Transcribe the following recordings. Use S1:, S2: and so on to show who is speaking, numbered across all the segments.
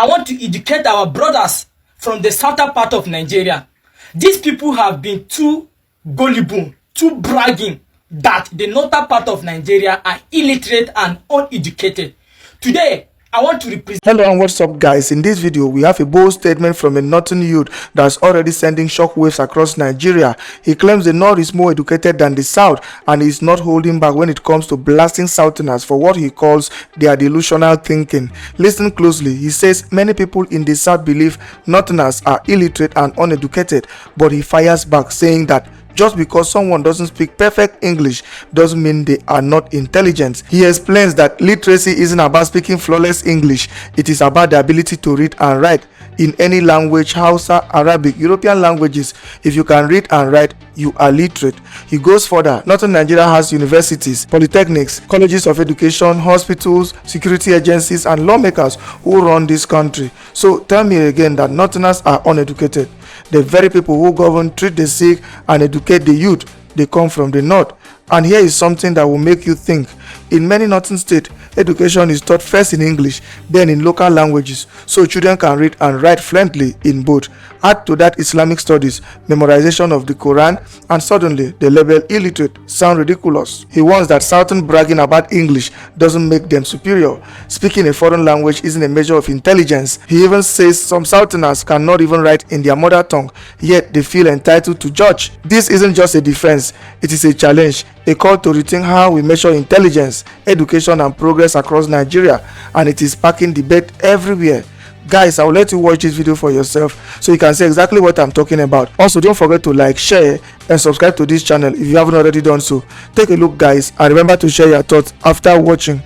S1: I want to educate our brothers from the southern part of Nigeria. These people have been too gullible, too bragging that the northern part of Nigeria are illiterate and uneducated. Today, I want to represent.
S2: Hello and what's up, guys? In this video, we have a bold statement from a northern youth that's already sending shockwaves across Nigeria. He claims the north is more educated than the south and is not holding back when it comes to blasting southerners for what he calls their delusional thinking. Listen closely. He says many people in the south believe northerners are illiterate and uneducated, but he fires back saying that just because someone doesn't speak perfect English doesn't mean they are not intelligent. He explains that literacy isn't about speaking flawless English, it is about the ability to read and write in any language, Hausa, Arabic, European languages. If you can read and write, you are literate. He goes further. Northern Nigeria has universities, polytechnics, colleges of education, hospitals, security agencies, and lawmakers who run this country. So tell me again that northerners are uneducated. The very people who govern, treat the sick, and educate the youth, they come from the north. And here is something that will make you think. In many northern states, education is taught first in English, then in local languages, so children can read and write fluently in both. Add to that Islamic studies, memorization of the Quran, and suddenly the label illiterate sound ridiculous. He warns that southern bragging about English doesn't make them superior. Speaking a foreign language isn't a measure of intelligence. He even says some southerners cannot even write in their mother tongue, yet they feel entitled to judge. This isn't just a defense, it is a challenge, a call to rethink how we measure intelligence, education, and progress across Nigeria, and it is sparking debate everywhere. Guys, I will let you watch this video for yourself so you can see exactly what I'm talking about. Also, don't forget to like, share, and subscribe to this channel if you haven't already done so. Take a look, guys, and remember to share your thoughts after watching.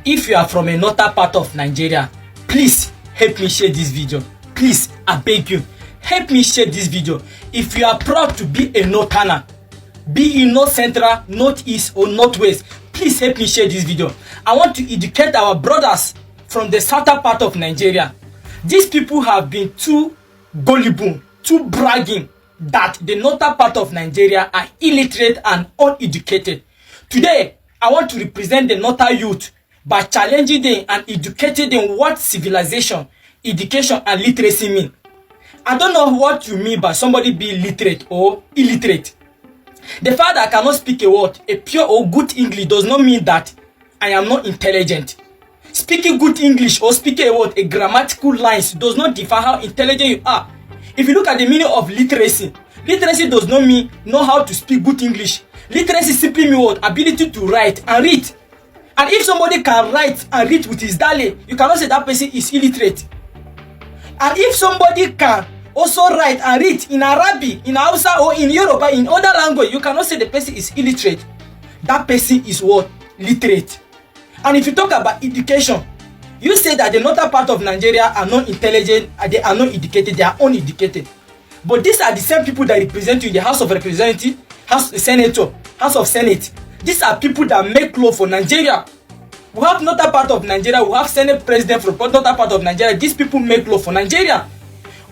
S1: If you are from a northern part of Nigeria, please help me share this video. Please, I beg you, help me share this video. If you are proud to be a northerner, be in North Central, Northeast, or Northwest, please help me share this video. I want to educate our brothers from the southern part of Nigeria. These people have been too gullible, too bragging that the northern part of Nigeria are illiterate and uneducated. Today, I want to represent the northern youth by challenging them and educating them what civilization, education, and literacy mean. I don't know what you mean by somebody being literate or illiterate. The fact that I cannot speak a word, a pure or good English, does not mean that I am not intelligent. Speaking good English or speaking a word, a grammatical lines, does not define how intelligent you are. If you look at the meaning of literacy, literacy does not mean know how to speak good English. Literacy simply means what? Ability to write and read. And if somebody can write and read with his dale, you cannot say that person is illiterate. And if somebody can also write and read in Arabic, in Hausa, or in Yoruba, in other language, you cannot say the person is illiterate. That person is what? Literate. And if you talk about education, you say that the northern part of Nigeria are not intelligent, they are not educated, they are uneducated. But these are the same people that represent you in the House of Representatives, House of Senator, House of Senate. These are people that make law for Nigeria. We have northern part of Nigeria, we have Senate President from northern part of Nigeria. These people make law for Nigeria.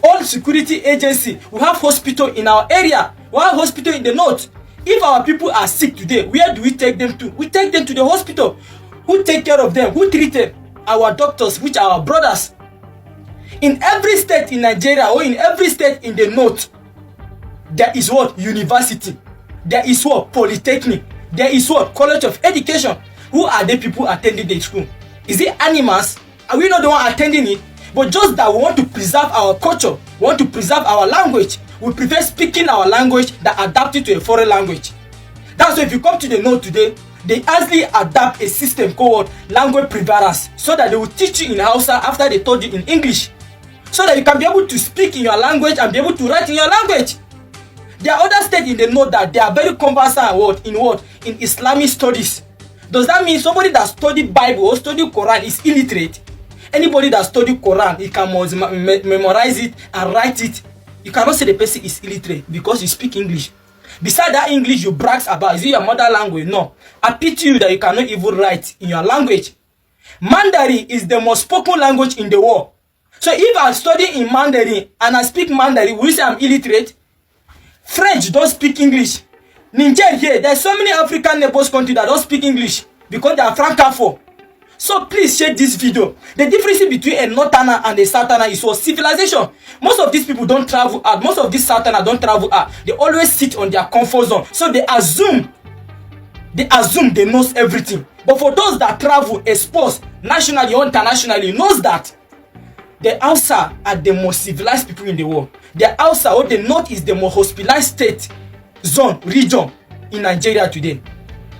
S1: All security agency, we have hospital in our area, we have hospital in the north. If our people are sick today, where do we take them to? We take them to the hospital. Who take care of them? Who treat them? Our doctors, which are our brothers. In every state in Nigeria or in every state in the north, there is what? University. There is what? Polytechnic. There is what? College of Education. Who are the people attending the school? Is it animals? Are we not the one attending it? But just that we want to preserve our culture, we want to preserve our language. We prefer speaking our language than adapting to a foreign language. That's why if you come to the north today, they actually adapt a system called language prevalence, so that they will teach you in Hausa after they taught you in English, so that you can be able to speak in your language and be able to write in your language. There are other states in the north that they are very conversant in Islamic studies. Does that mean somebody that studied Bible or studied Quran is illiterate? Anybody that studied Quran, he can memorize it and write it. You cannot say the person is illiterate because you speak English. Besides that English you brag about, is it your mother language? No. I pity you that you cannot even write in your language. Mandarin is the most spoken language in the world. So if I study in Mandarin and I speak Mandarin, will you say I'm illiterate? French don't speak English. Niger here, there's so many African neighbors countries that don't speak English because they are francophone. So please share this video. The difference between a northerner and a southerner is for civilization. Most of these people don't travel out. Most of these southerners don't travel out. They always sit on their comfort zone. So they assume they know everything. But for those that travel, exposed nationally or internationally, knows that the Hausa are the most civilized people in the world. The Hausa or the North is the most hospitalized state, zone, region in Nigeria today.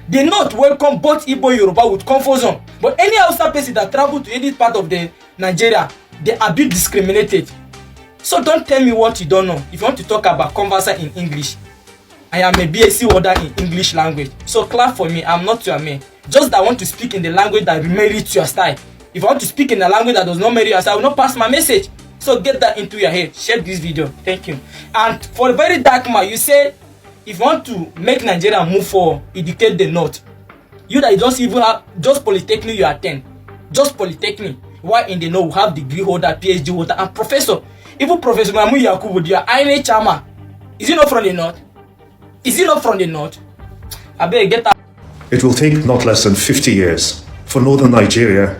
S1: The North welcome both Igbo and Yoruba with comfort zone. But any Hausa person that travel to any part of the Nigeria, they are being discriminated. So don't tell me what you don't know. If you want to talk about conversation in English, I am a BSc holder in English language. So clap for me. I'm not your man. Just that I want to speak in the language that marries your style. If I want to speak in a language that does not marry your style, I will not pass my message. So get that into your head. Share this video. Thank you. And for a very dark man, you say if you want to make Nigeria move forward, educate the North. You that just even have just polytechnic you attend. Just polytechnic. Why in the North we have degree holder, PhD holder, and professor. Even Professor Mamu Yakubu, you are INA Chama. Is he not from the North? Is he not from the North? I better get that.
S3: It will take not less than 50 years for northern Nigeria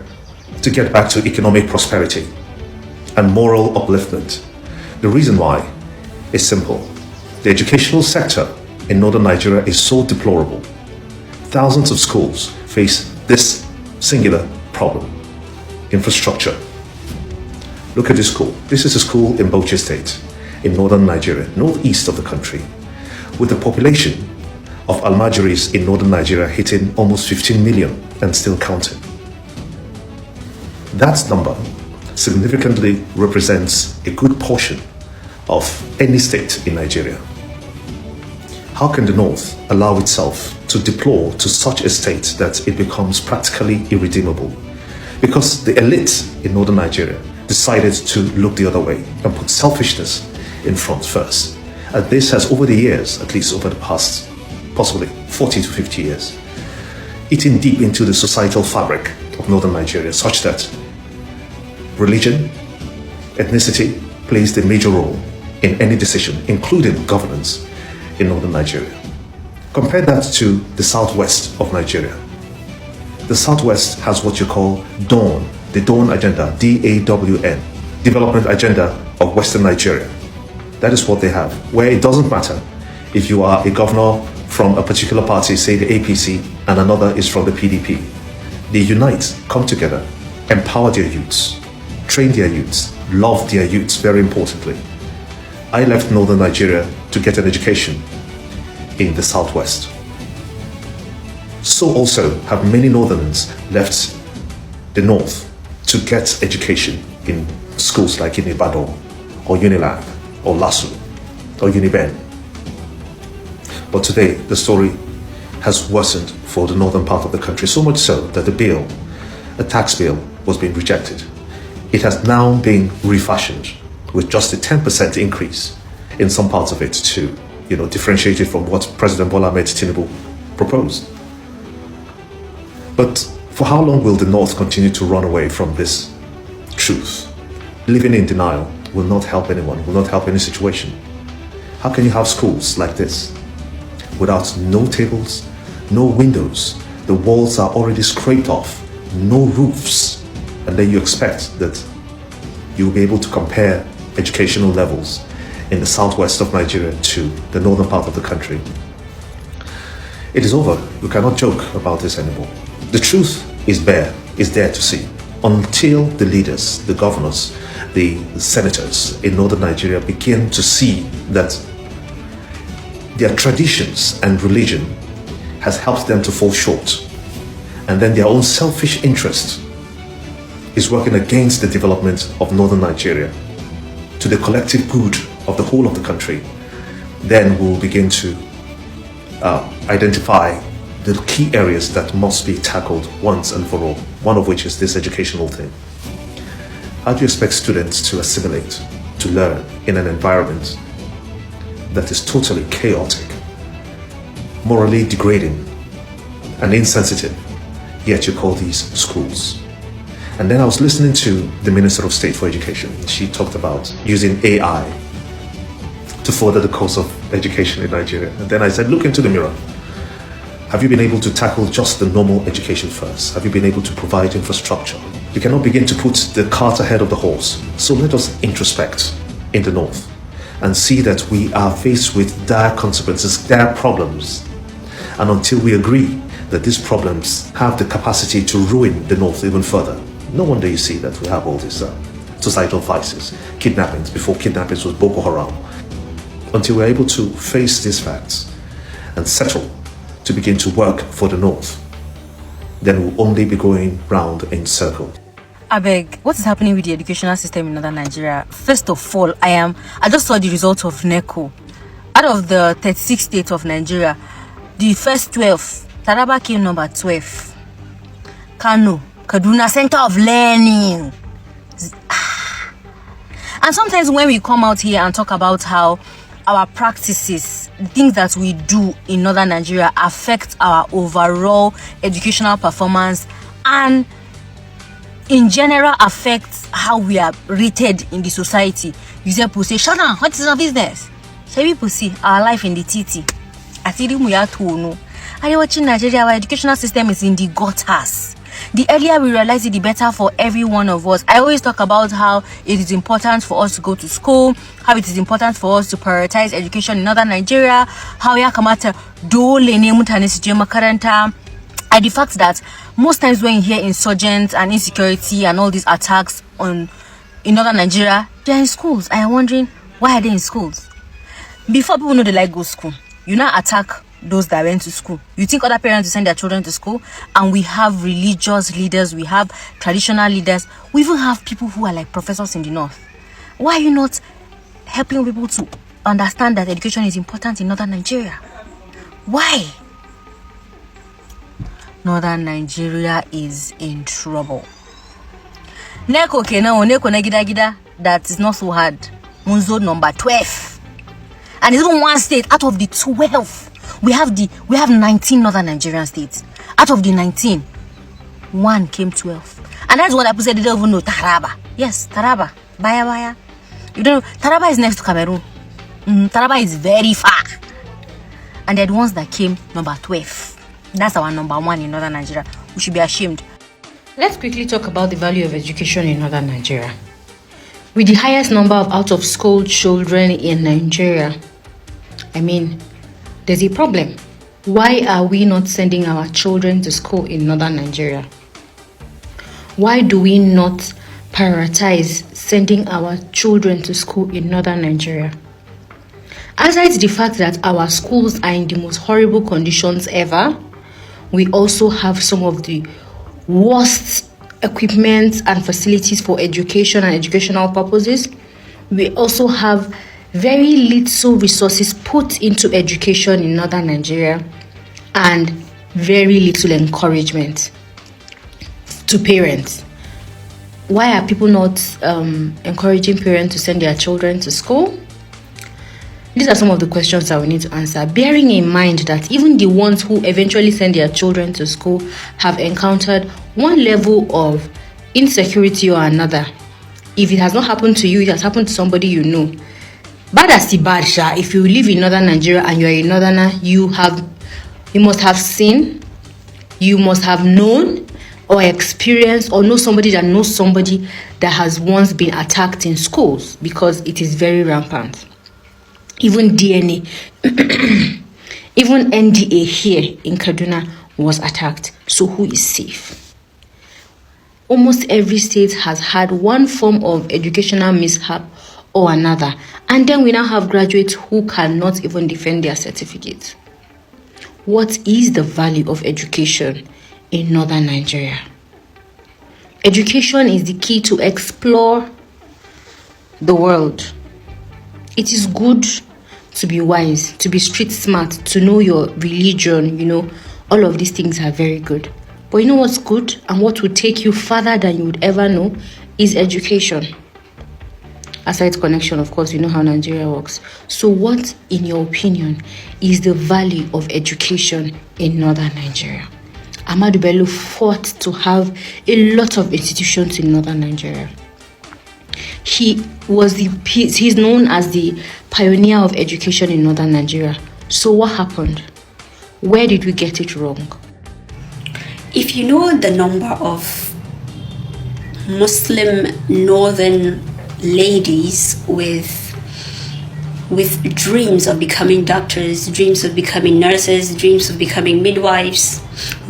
S3: to get back to economic prosperity and moral upliftment. The reason why is simple. The educational sector in northern Nigeria is so deplorable. Thousands of schools face this singular problem. Infrastructure. Look at this school. This is a school in Bauchi State, in northern Nigeria, northeast of the country, with a population of Almajiris in northern Nigeria hitting almost 15 million and still counting. That number significantly represents a good portion of any state in Nigeria. How can the North allow itself to deplore to such a state that it becomes practically irredeemable? Because the elite in northern Nigeria decided to look the other way and put selfishness in front first. And this has, over the years, at least over the past possibly 40 to 50 years, eaten deep into the societal fabric of northern Nigeria, such that religion, ethnicity plays the major role in any decision, including governance in northern Nigeria. Compare that to the southwest of Nigeria. The southwest has what you call DAWN, the DAWN agenda, D-A-W-N, development agenda of Western Nigeria. That is what they have, where it doesn't matter if you are a governor from a particular party, say the APC, and another is from the PDP. They unite, come together, empower their youths, train their youths, love their youths, very importantly. I left northern Nigeria to get an education in the southwest. So also have many northerners left the north to get education in schools like in Ibadan or Unilab or LASU or Uniben. But today the story has worsened for the northern part of the country, so much so that the bill, a tax bill, was being rejected. It has now been refashioned with just a 10% increase in some parts of it to, differentiate it from what President Bola Ahmed Tinubu proposed. But for how long will the North continue to run away from this truth? Living in denial will not help anyone, will not help any situation. How can you have schools like this without no tables, no windows, the walls are already scraped off, no roofs, and then you expect that you will be able to compare educational levels in the southwest of Nigeria to the northern part of the country? It is over. We cannot joke about this anymore. The truth is there to see. Until the leaders, the governors, the senators in northern Nigeria begin to see that their traditions and religion has helped them to fall short, and then their own selfish interest is working against the development of northern Nigeria to the collective good of the whole of the country, then we'll begin to identify the key areas that must be tackled once and for all, one of which is this educational thing. How do you expect students to assimilate, to learn in an environment that is totally chaotic, morally degrading, and insensitive, yet you call these schools? And then I was listening to the Minister of State for Education. She talked about using AI to further the course of education in Nigeria. And then I said, look into the mirror. Have you been able to tackle just the normal education first? Have you been able to provide infrastructure? You cannot begin to put the cart ahead of the horse. So let us introspect in the North and see that we are faced with dire consequences, dire problems. And until we agree that these problems have the capacity to ruin the North even further, no wonder you see that we have all these societal vices, kidnappings. Before kidnappings was Boko Haram. Until we're able to face these facts and settle to begin to work for the North, then we'll only be going round in circles.
S4: Abeg, what is happening with the educational system in northern Nigeria? First of all, I just saw the result of NECO. Out of the 36 states of Nigeria, the first 12, Taraba came number 12. Kano, Kaduna, Center of Learning. And sometimes when we come out here and talk about how our practices, things that we do in northern Nigeria affect our overall educational performance and in general affects how we are rated in the society. You say, people say, shut down, what is our business? So people see our life in the TT. I think we are to know. Are you watching Nigeria? Our educational system is in the gutters. The earlier we realize it, the better for every one of us. I always talk about how it is important for us to go to school, how it is important for us to prioritize education in northern Nigeria, how ya kamata dole ne mutane su je makaranta. And the fact that most times when you hear insurgents and insecurity and all these attacks in northern Nigeria, they are in schools. I am wondering, why are they in schools? Before people know they like go school, you now attack those that went to school. You think other parents will send their children to school? And we have religious leaders, we have traditional leaders, we even have people who are like professors in the north. Why are you not helping people to understand that education is important in northern Nigeria? Why? Northern Nigeria is in trouble. Neko kenao, neko negida, that is not so hard. Munzo number 12. And it's even one state out of the 12. We have 19 northern Nigerian states. Out of the 19, one came 12. And that's what I said, they don't even know Taraba. Yes, Taraba. Baya. You don't know, Taraba is next to Cameroon. Taraba is very far. And they're the ones that came number 12. That's our number 1 in northern Nigeria. We should be ashamed. Let's quickly talk about the value of education in northern Nigeria. With the highest number of out-of-school children in Nigeria, there's a problem. Why are we not sending our children to school in northern Nigeria? Why do we not prioritize sending our children to school in northern Nigeria? Aside the fact that our schools are in the most horrible conditions ever, we also have some of the worst equipment and facilities for education and educational purposes. We also have very little resources put into education in northern Nigeria and very little encouragement to parents. Why are people not encouraging parents to send their children to school? These are some of the questions that we need to answer, bearing in mind that even the ones who eventually send their children to school have encountered one level of insecurity or another. If it has not happened to you, it has happened to somebody you know. Bad as the bad, if you live in northern Nigeria and you are a northerner, you must have seen, you must have known or experienced or know somebody that knows somebody that has once been attacked in schools, because it is very rampant. Even DNA, even NDA here in Kaduna was attacked. So who is safe? Almost every state has had one form of educational mishap or another. And then we now have graduates who cannot even defend their certificates. What is the value of education in northern Nigeria? Education is the key to explore the world. It is good to be wise, to be street smart, to know your religion, all of these things are very good. But you know what's good and what will take you further than you would ever know is education. Aside connection, of course, you know how Nigeria works. So what, in your opinion, is the value of education in northern Nigeria? Ahmadu Bello fought to have a lot of institutions in northern Nigeria. He's known as the pioneer of education in northern Nigeria. So what happened? Where did we get it wrong?
S5: If you know the number of Muslim northern ladies with dreams of becoming doctors, dreams of becoming nurses, dreams of becoming midwives,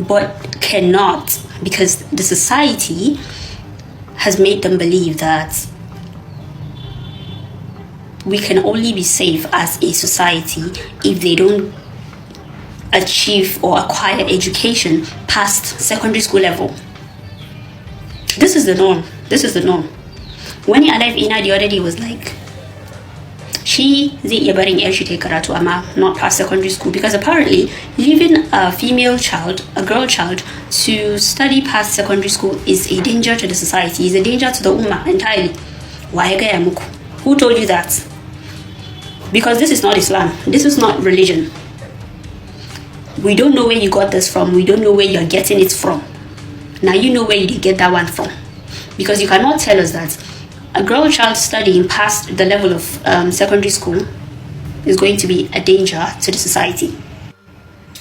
S5: but cannot because the society has made them believe that we can only be safe as a society if they don't achieve or acquire education past secondary school level. This is the norm. This is the norm. When Alive Ina the other day was like, she zai iya barin yar shi ta karatu amma not past secondary school, because apparently leaving a female child, a girl child, to study past secondary school is a danger to the society, is a danger to the ummah entirely. Why gaya muku? Who told you that? Because this is not Islam. This is not religion. We don't know where you got this from. We don't know where you're getting it from. Now you know where you did get that one from, because you cannot tell us that a girl child studying past the level of secondary school is going to be a danger to the society.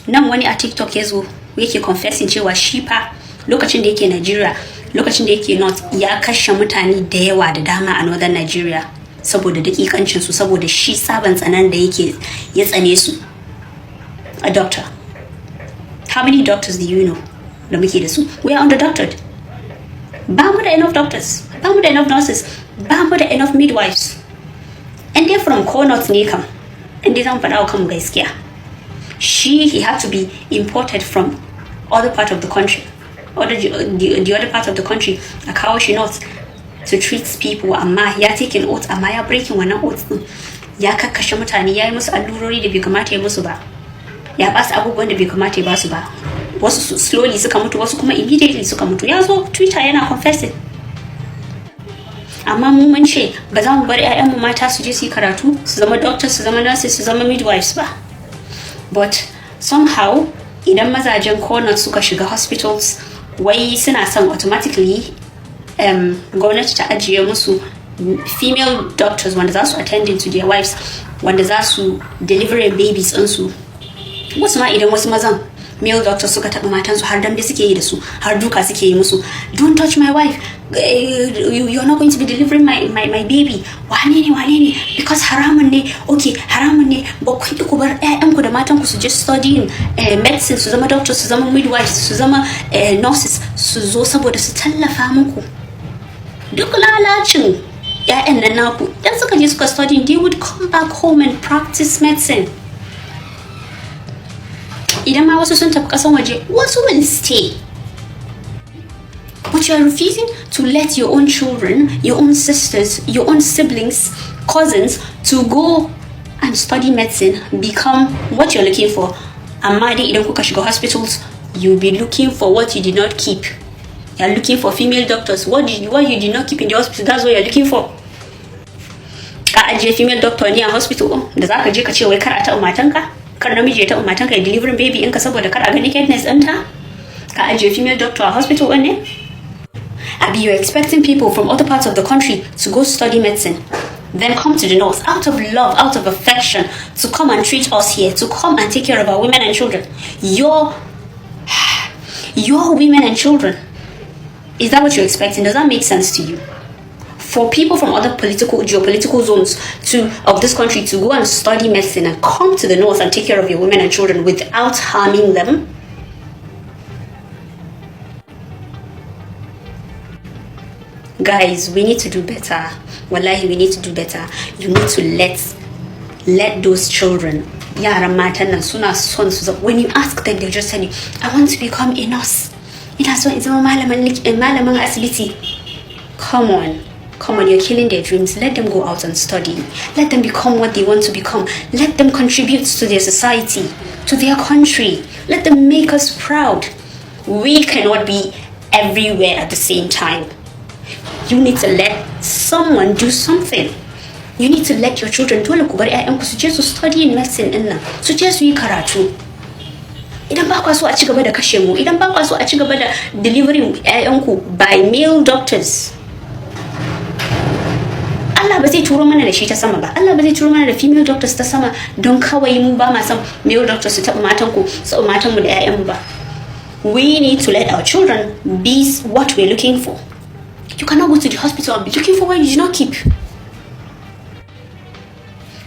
S5: Nan wani a TikTok ya zo yake confessing cewa shi fa lokacin da yake Nigeria, lokacin da yake North, ya kashe mutane da yawa da dama a Northern Nigeria saboda dakikancin su, saboda shi saban tsanan da yake ya tsane su. A doctor. How many doctors do you know da muke da su? We are underdoctored. Ba mu da enough doctors, ba mu da enough nurses, ba mu da enough midwives. And they're from Cornot Nikam. And they don't faɗa kan gaskiya. He had to be imported from other part of the country, or the other part of the country, a kawo shi North to treat people. Amma ya taking oath, amma ya breaking wannan oath din. Ya kakkashe mutane, ya yi musu allurori da bai kamata ya musu ba. Ya ba su abubuwan da bai kamata ya ba su ba. Wasu slowly suka mutu, wasu kuma immediately suka mutu. Ya zo Twitter yana confessing. Amma mu mun ce ba za mu bar ƴaƴanmu mata su je su yi karatu, su zama doctors, su zama nurses, su zama midwives ba. But somehow idan mazajen corner suka shiga hospitals, wai suna son automatically gwamnati ta ajiye musu female doctors wanda za su attending to their wives, wanda za su delivering babies ɗinsu. Wasu ma idan wasu mazan male doctors suka taɓa matansu har dambe suke yi da su, har duka suke yi musu. Don't touch my wife. You're not going to be delivering my baby. Wane ne? Because haramun ne. Okay, haramun ne. But kun ki ku bar ƴaƴanku da matanku su just studying medicine, su zama doctors, su zama midwives, su zama nurses, su zo saboda su tallafa muku. Duk lalacin ƴaƴan nan naku, dan suka je suka study, they would come back home and practice medicine. Idan ma wasu sun tafi kasan waje, wasu will stay. But you are refusing to let your own children, your own sisters, your own siblings, cousins to go and study medicine, become what you're looking for. Amma dai idan kuka shiga hospitals, you'll be looking for what you did not keep. You're looking for female doctors. What you did not keep in the hospital, that's what you're looking for. Ka ajiye female doctor ne a hospital da za ka je ka ce wai kar a taɓa matanka? Kar namiji ya taɓa matanka ya delivering baby ɗinka saboda kar a ga nakedness ɗinta? Ka ajiye female doctor a hospital ɗin ne? Abi, you're expecting people from other parts of the country to go study medicine, then come to the North out of love, out of affection, to come and treat us here, to come and take care of our women and children. Your women and children. Is that what you're expecting? Does that make sense to you? For people from other geopolitical zones of this country to go and study medicine and come to the North and take care of your women and children without harming them? Guys, we need to do better. Wallahi, we need to do better. You need to let those children, yaran matan nan suna son su, when you ask them, they'll just tell you, I want to become a nurse. Ina so in zama malamin asibiti. Come on, you're killing their dreams. Let them go out and study. Let them become what they want to become. Let them contribute to their society, to their country. Let them make us proud. We cannot be everywhere at the same time. You need to let someone do something. You need to let your children dole ku bar ƴaƴanku su je su study in medicine din nan, su je su yi karatu. Idan ba kwa so a ci gaba da kashe mu, idan ba kwa so a ci gaba da delivering ƴaƴanku by male doctors, Allah ba zai turo mana da shi ta sama ba. Allah ba zai turo mana da female doctors ta sama don kawai mu ba ma san male doctors su taɓa matan ku, su matan mu da 'ya'yan mu ba. We need to let our children be what we're looking for. You cannot go to the hospital and be looking for what you did not keep.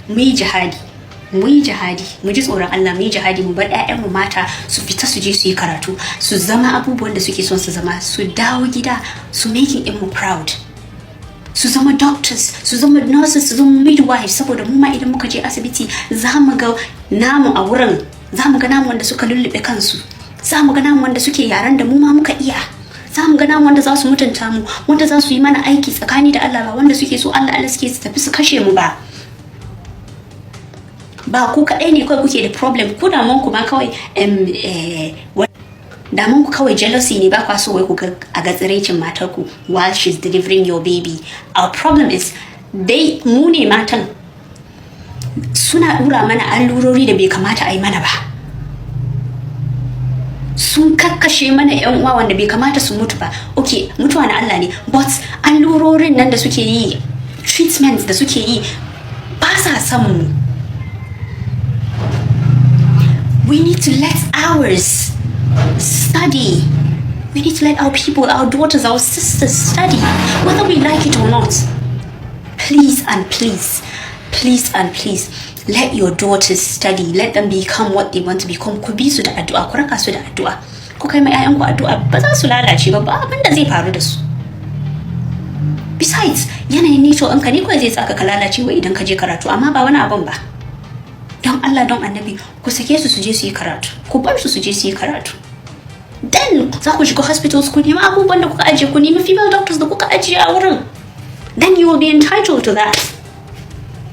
S5: Mu yi jihadi, mu ji tsoron Allah, mu yi jihadi, mu bar 'ya'yanmu mata su fita su je su yi karatu, su zama abubuwan da suke son su zama, su dawo gida, su making mu proud. Su zama doctors, su zama nurses, su zama midwives, saboda mu ma idan muka je asibiti za mu ga namu a wurin, za mu ga namu wanda suka lullube kansu, za mu ga namu wanda suke yaran da mu ma muka iya, za mu ga namu wanda za su mutunta mu, wanda za su yi mana aiki tsakani da Allah ba wanda suke so Allah suke su tafi su kashe mu ba. Ba ku kaɗai ne kawai kuke da problem, ku damun ku ma kawai damun ku kawai jealousy ne, ba kwa so wai ku ga a ga tsirecin matar ku while she's delivering your baby. Our problem is mu ne matan suna dura mana allurori da bai kamata a yi mana ba, sun kakkashe mana yan uwa wanda bai kamata su mutu ba. Okay, mutuwa na Allah ne, but allurorin nan da suke yi, treatments da suke yi ba sa son mu. We need to let ours study. We need to let our people, our daughters, our sisters study, whether we like it or not. Please and please, let your daughters study. Let them become what they want to become. Ku bi su da addu'a, ku raka su da addu'a. Ku kai ma 'ya'yanku addu'a, ba za su lalace ba, ba abin da zai faru da su. Besides, yanayin nature ɗinka ne kawai zai tsaka ka lalace wa idan ka je karatu, amma ba wani abin ba. Don Allah, don Annabi, ku sake su je su yi karatu, ku bar su je su yi karatu. Then za ku shiga hospitals ku nemi abubuwan da kuka ajiye, ku nemi female doctors da kuka ajiye a wurin. Then you will be entitled to that.